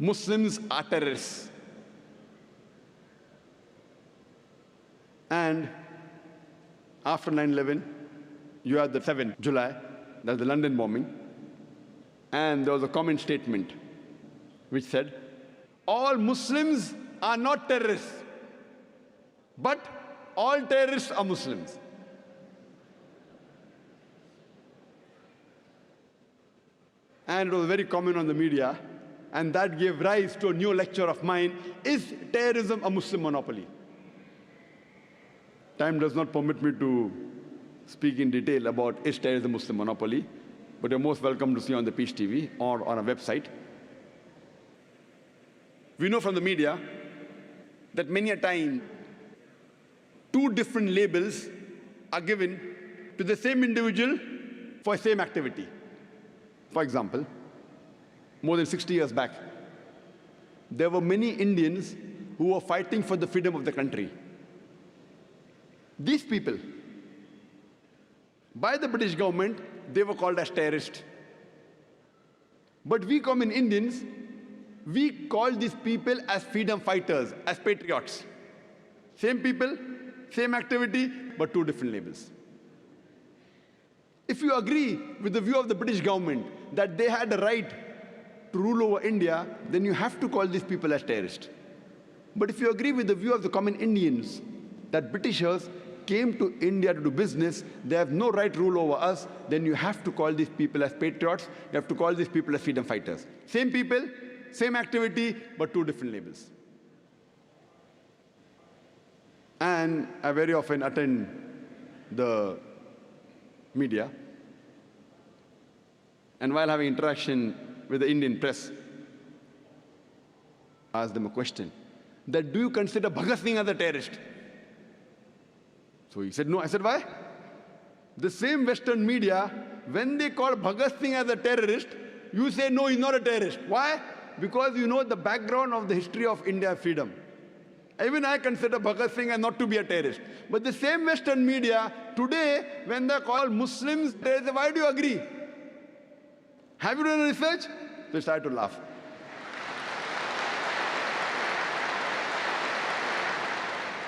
Muslims are terrorists. And after 9/11, you had the 7th July, that's the London bombing, and there was a comment statement which said, all Muslims are not terrorists, but all terrorists are Muslims. And it was very common on the media, and that gave rise to a new lecture of mine, is terrorism a Muslim monopoly? Time does not permit me to speak in detail about is terrorism a Muslim monopoly, but you're most welcome to see on the Peace TV or on our website. We know from the media that many a time, two different labels are given to the same individual for the same activity. For example, more than 60 years back, there were many Indians who were fighting for the freedom of the country. These people, by the British government, they were called as terrorists. But we common Indians, we call these people as freedom fighters, as patriots. Same people, same activity, but two different labels. If you agree with the view of the British government that they had a right to rule over India, then you have to call these people as terrorists. But if you agree with the view of the common Indians that Britishers came to India to do business, they have no right to rule over us, then you have to call these people as patriots, you have to call these people as freedom fighters. Same people, same activity, but two different labels. And I very often attend the media, and while having interaction with the Indian press, I asked them a question, that do you consider Bhagat Singh as a terrorist? So he said, no. I said, why? The same Western media, when they call Bhagat Singh as a terrorist, you say, no, he's not a terrorist. Why? Because you know the background of the history of India's freedom. Even I consider Bhagat Singh as not to be a terrorist. But the same Western media, today, when they call Muslims terrorists, why do you agree? Have you done research? They started to laugh.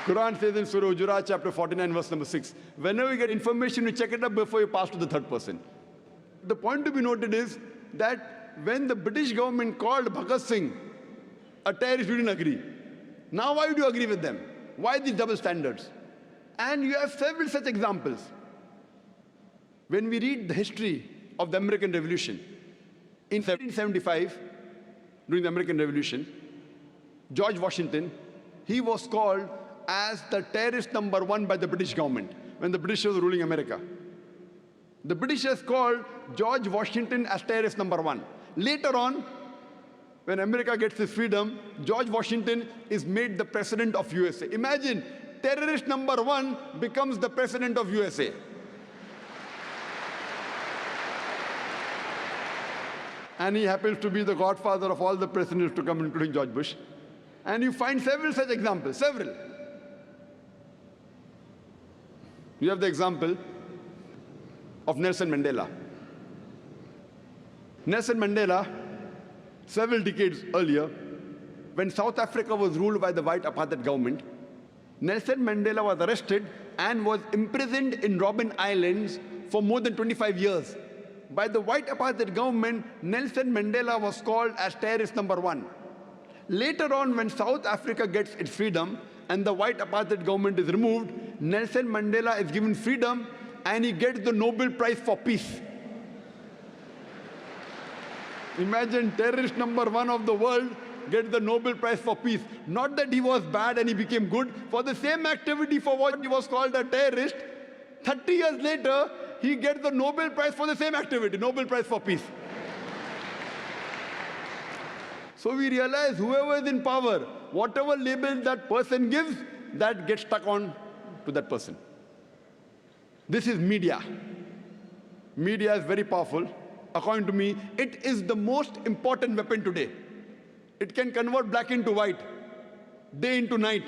Quran says in Surah Hujurat, chapter 49, verse number 6, whenever you get information, you check it up before you pass to the third person. The point to be noted is that when the British government called Bhagat Singh a terrorist, you didn't agree. Now why do you agree with them? Why these double standards? And you have several such examples. When we read the history of the American Revolution, in 1775, during the American Revolution, George Washington, he was called as the terrorist number 1 by the British government when the British was ruling America. The Britishers called George Washington as terrorist number 1. Later on, when America gets its freedom, George Washington is made the president of USA. Imagine, terrorist number 1 becomes the president of USA. And he happens to be the godfather of all the presidents to come, including George Bush. And you find several such examples, several. You have the example of Nelson Mandela. Nelson Mandela, several decades earlier, when South Africa was ruled by the white apartheid government, Nelson Mandela was arrested and was imprisoned in Robben Islands for more than 25 years. By the white apartheid government, Nelson Mandela was called as terrorist number 1. Later on, when South Africa gets its freedom and the white apartheid government is removed, Nelson Mandela is given freedom and he gets the Nobel Prize for Peace. Imagine, terrorist number 1 of the world gets the Nobel Prize for Peace. Not that he was bad and he became good. For the same activity for what he was called a terrorist, 30 years later, he gets the Nobel Prize for the same activity, Nobel Prize for Peace. So we realize whoever is in power, whatever label that person gives, that gets stuck on to that person. This is media. Media is very powerful. According to me, it is the most important weapon today. It can convert black into white, day into night,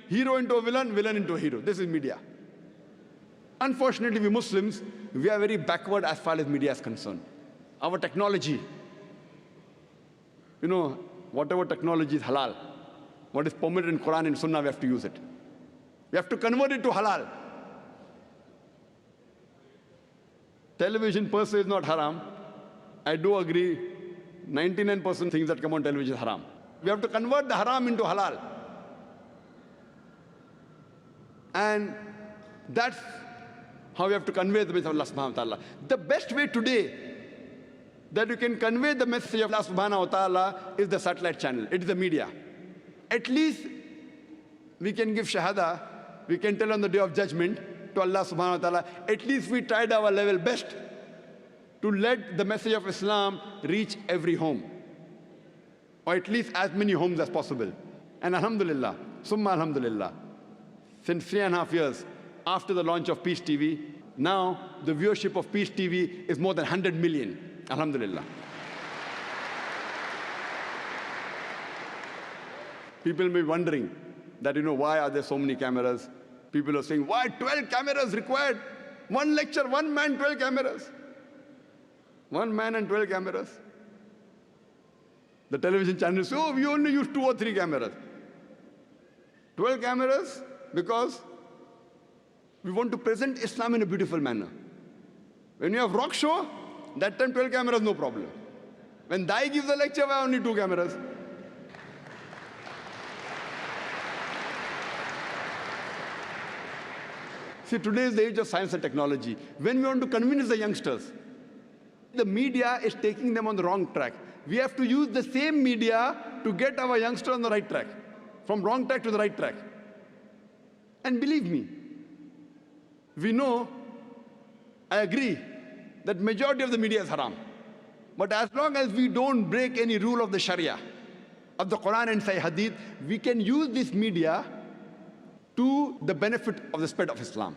hero into a villain, villain into a hero. This is media. Unfortunately, we Muslims, we are very backward as far as media is concerned. Our technology, whatever technology is halal, what is permitted in Quran and Sunnah, we have to use it. We have to convert it to halal. Television per se is not haram. I do agree, 99% things that come on television is haram. We have to convert the haram into halal. And that's how we have to convey the message of Allah subhanahu wa ta'ala. The best way today that you can convey the message of Allah subhanahu wa ta'ala is the satellite channel. It is the media. At least we can give shahada, we can tell on the day of judgment to Allah subhanahu wa ta'ala, at least we tried our level best to let the message of Islam reach every home, or at least as many homes as possible. And alhamdulillah, summa alhamdulillah, since 3.5 years after the launch of Peace TV, now the viewership of Peace TV is more than 100 million. Alhamdulillah. People may be wondering that, why are there so many cameras? People are saying, why 12 cameras required? One lecture, one man, 12 cameras. One man and 12 cameras. The television channels say, oh, we only use 2 or 3 cameras. 12 cameras because we want to present Islam in a beautiful manner. When you have rock show, that time 12 cameras, no problem. When Dai gives a lecture, why only 2 cameras? See, today is the age of science and technology. When we want to convince the youngsters, the media is taking them on the wrong track. We have to use the same media to get our youngsters on the right track, from wrong track to the right track. And believe me, we know, I agree, that majority of the media is haram. But as long as we don't break any rule of the Sharia, of the Quran and Sahih Hadith, we can use this media to the benefit of the spread of Islam.